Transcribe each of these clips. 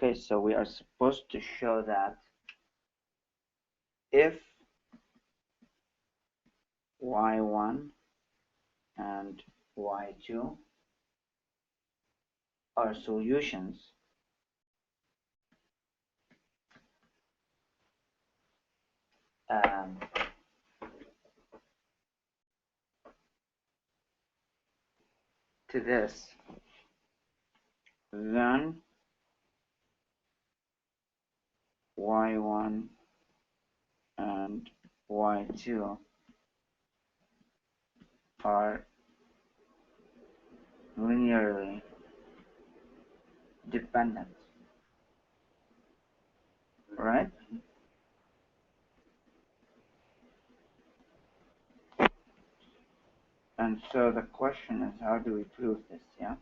Okay, so we are supposed to show that if y1 and y2 are solutions to this, then y1 and y2 are linearly dependent, right? And so the question is, how do we prove this? Yeah.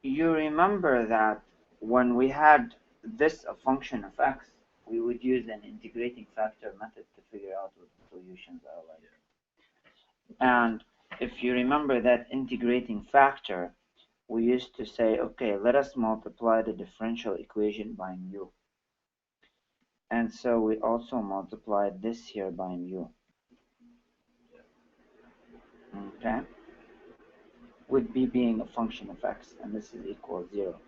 You remember that when we had this a function of x, we would use an integrating factor method to figure out what the solutions are like. And if you remember that integrating factor, we used to say, okay, let us multiply the differential equation by mu. And so we also multiplied this here by mu. Okay? With b being a function of x, and this is equal 0.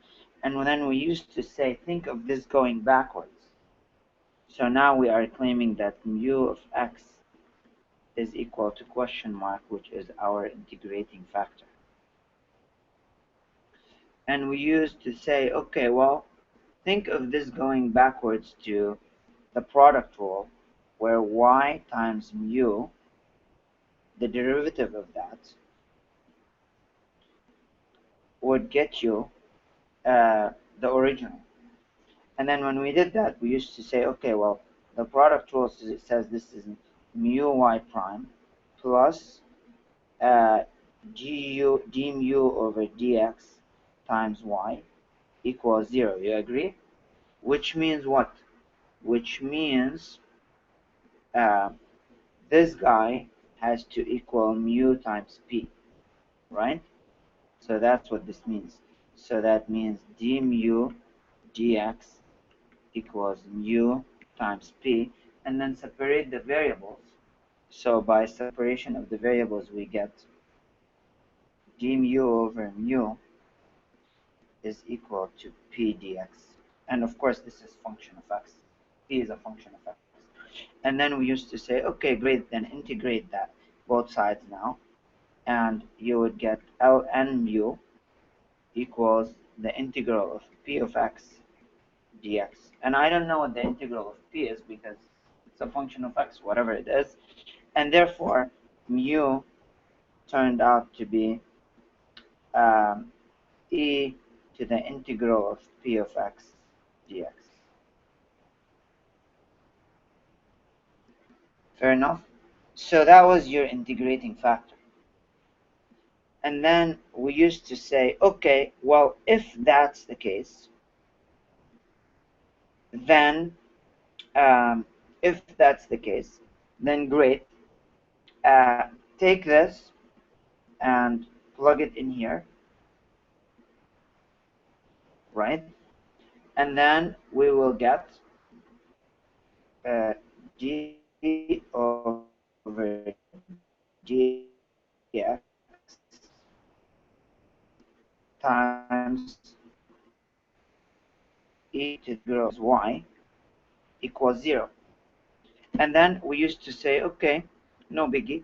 And then we used to say, think of this going backwards. So now we are claiming that mu of x is equal to question mark, which is our integrating factor. And we used to say, okay, well, think of this going backwards to the product rule, where y times mu, the derivative of that, would get you the original. And then when we did that, we used to say, okay, well, the product rule says this is mu y prime plus d mu over dx times y equals 0. You agree? Which means what? Which means this guy has to equal mu times p, right? So that's what this means. So that means d mu dx equals mu times p, and then separate the variables. So by separation of the variables, we get d mu over mu is equal to p dx. And of course, this is function of x. P is a function of x. And then we used to say, okay, great, then integrate that, both sides now. And you would get ln mu equals the integral of p of x dx. And I don't know what the integral of p is because it's a function of x, whatever it is. And therefore, mu turned out to be e to the integral of p of x dx. Fair enough? So that was your integrating factor. And then we used to say, okay, well, if that's the case, then great. Take this and plug it in here, right? And then we will get d over dx times e to the power of y equals 0. And then we used to say, okay, no biggie,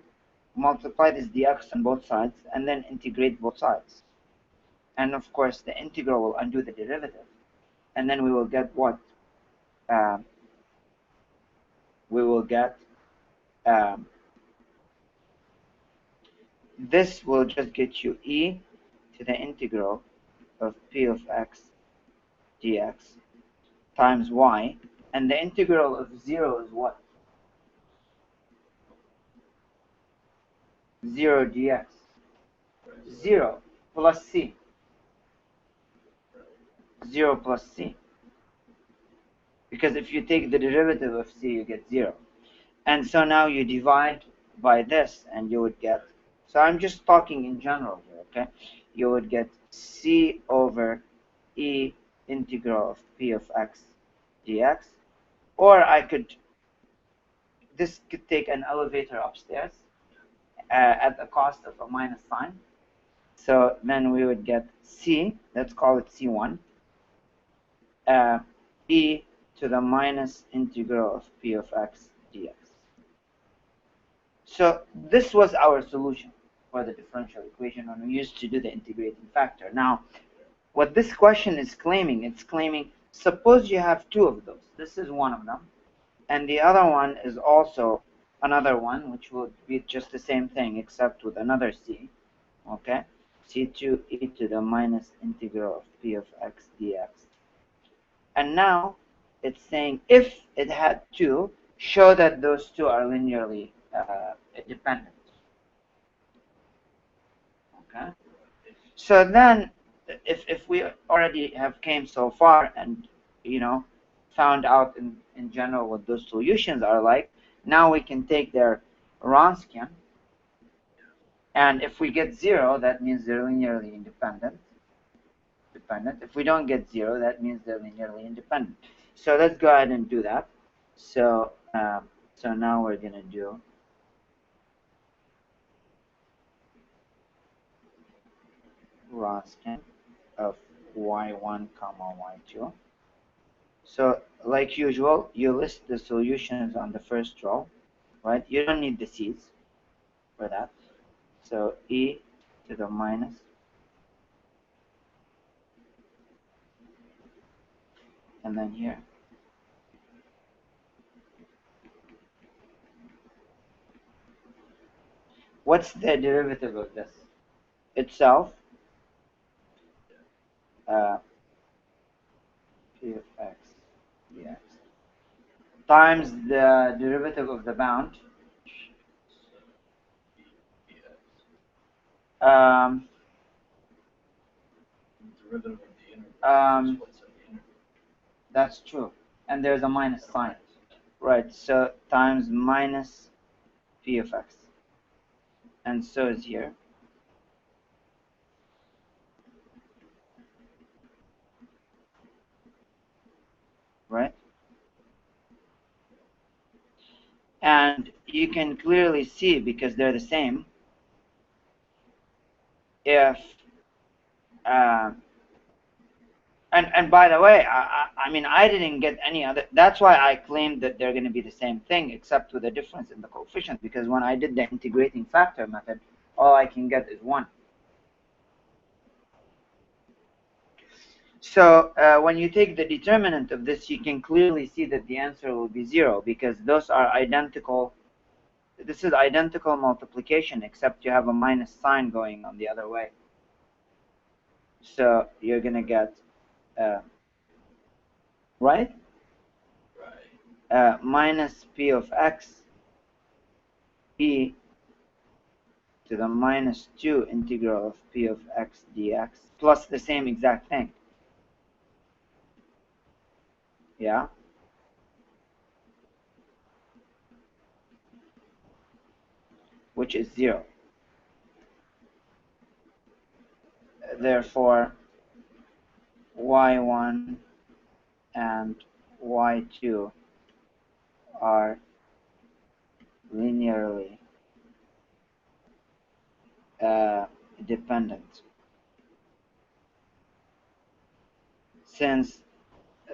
multiply this dx on both sides and then integrate both sides. And of course, the integral will undo the derivative. And then we will get what? We will get this will just get you e to the integral of p of x dx times y, and the integral of 0 is what? 0 dx. 0 plus c. 0 plus c. Because if you take the derivative of c, you get 0. And so now you divide by this, and you would get So I'm just talking in general here, okay? You would get c over e integral of p of x dx, or this could take an elevator upstairs at the cost of a minus sign. So then we would get c, let's call it c1, e to the minus integral of p of x dx. So this was our solution for the differential equation when we used to do the integrating factor. Now, what this question is claiming, it's claiming, suppose you have two of those. This is one of them. And the other one is also another one, which would be just the same thing, except with another c. Okay? c2 e to the minus integral of p of x dx. And now it's saying if it had two, show that those two are linearly dependent. Okay? So then, if we already have came so far and, found out in general what those solutions are like, now we can take their Wronskian, and if we get 0, that means they're linearly independent. If we don't get 0, that means they're linearly independent. So let's go ahead and do that. So now we're going to do Wronskian of y1 comma y2. So like usual, you list the solutions on the first row, right? You don't need the c's for that. So e to the minus, and then here. What's the derivative of this? Itself, p of x dx, times the derivative of the bound. Derivative of the integral. That's true. And there's a minus sign. Right, so times minus p of x. And so is here. Right? And you can clearly see, because they're the same, if and by the way, I mean, I didn't get any other. That's why I claimed that they're going to be the same thing, except with a difference in the coefficient, because when I did the integrating factor method, all I can get is 1. So when you take the determinant of this, you can clearly see that the answer will be 0, because those are identical. This is identical multiplication, except you have a minus sign going on the other way. So you're going to get, right? Minus p of x e to the minus 2 integral of p of x dx, plus the same exact thing. Yeah? Which is 0. Therefore, y1 and y2 are linearly dependent, since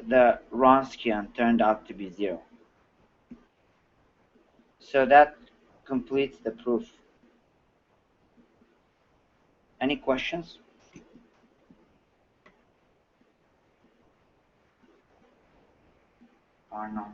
the Wronskian turned out to be 0. So that completes the proof. Any questions? Or no?